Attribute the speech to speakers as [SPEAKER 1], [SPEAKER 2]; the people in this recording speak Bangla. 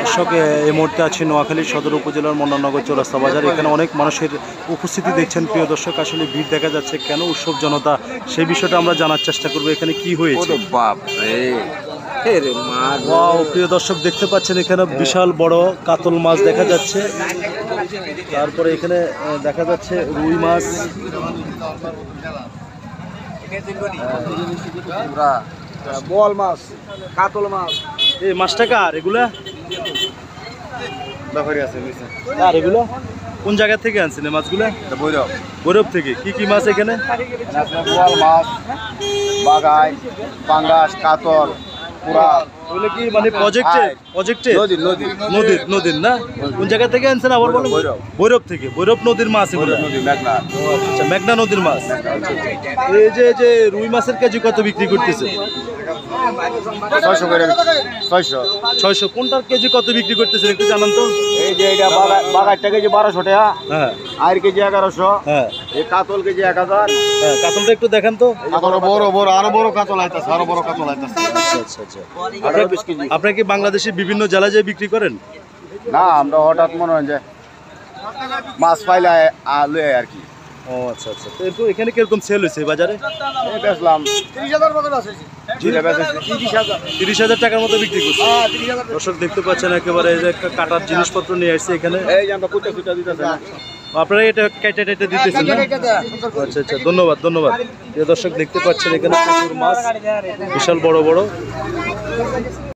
[SPEAKER 1] দর্শক এই মুহূর্তে আছি নোয়াখালী সদর উপজেলার মন্নানগর চৌরাস্তা বাজার। এখানে অনেক মানুষের উপস্থিতি দেখছেন প্রিয় দর্শক। আসলে ভিড় দেখা যাচ্ছে কেন, উৎসব জনতা, সেই বিষয়টা আমরা জানার চেষ্টা করবো। এখানে কি হয়েছে? প্রিয় দর্শক দেখতে পাচ্ছেন এখানে বিশাল বড় কাতল মাছ দেখা যাচ্ছে। তারপরে এখানে দেখা যাচ্ছে রুই মাছ,
[SPEAKER 2] বোয়াল মাছ, কাতল মাছ।
[SPEAKER 1] এই মাছটা কার এগুলা? আর এগুলো কোন জায়গা থেকে আনছেন এই মাছগুলা? বৈরব থেকে। কি কি মাছ এখানে?
[SPEAKER 2] বোয়াল মাছ, বাগাই, পাঙ্গাস, কাতল, পুরা।
[SPEAKER 1] ওগুলো কি মানে প্রজেক্টে নদীর না? কোন জায়গা থেকে আনছেন আবার বলেন? বৈরব থেকে। বৈরব নদীর মাছ এগুলো? আচ্ছা, মেঘনা নদীর মাছ। এই যে রুই মাছের কেজি কত বিক্রি করতেছে? 600। কোনটার কেজি কত বিক্রি করতেছেন একটু জানান তো।
[SPEAKER 2] এই যে এটা বাগাইটা কেজি 1200 টাকা,
[SPEAKER 1] হ্যাঁ।
[SPEAKER 2] আর কেজি 1100,
[SPEAKER 1] হ্যাঁ।
[SPEAKER 2] এই কাতল কেজি 1000।
[SPEAKER 1] হ্যাঁ, কাতলটা একটু দেখান তো।
[SPEAKER 2] আরো বড় কাতল আইতাছে, আরো বড় কাতল আইতাছে।
[SPEAKER 1] আচ্ছা। আপনি কি বাংলাদেশের বিভিন্ন জেলায় যেয়ে বিক্রি করেন?
[SPEAKER 2] না, আমরা হঠাৎ মনে হয় যে মাছ পাইলে লয়ে আর কি।
[SPEAKER 1] ও আচ্ছা। তো এখানে কিরকম সেল হয়েছে বাজারে?
[SPEAKER 2] বেচলাম
[SPEAKER 1] 30,000 টাকার মতো বিক্রি করছে। দর্শক দেখতে পাচ্ছেন একেবারে এই যে একটা কাটার জিনিসপত্র নিয়ে আসছে এখানে।
[SPEAKER 2] এই যে আমরা কুটা দিতেছে না,
[SPEAKER 1] আপনারা এটা কেটে দিতেছেন না? আচ্ছা, ধন্যবাদ। দর্শক দেখতে পাচ্ছেন এখানে প্রচুর মাছ, বিশাল বড়।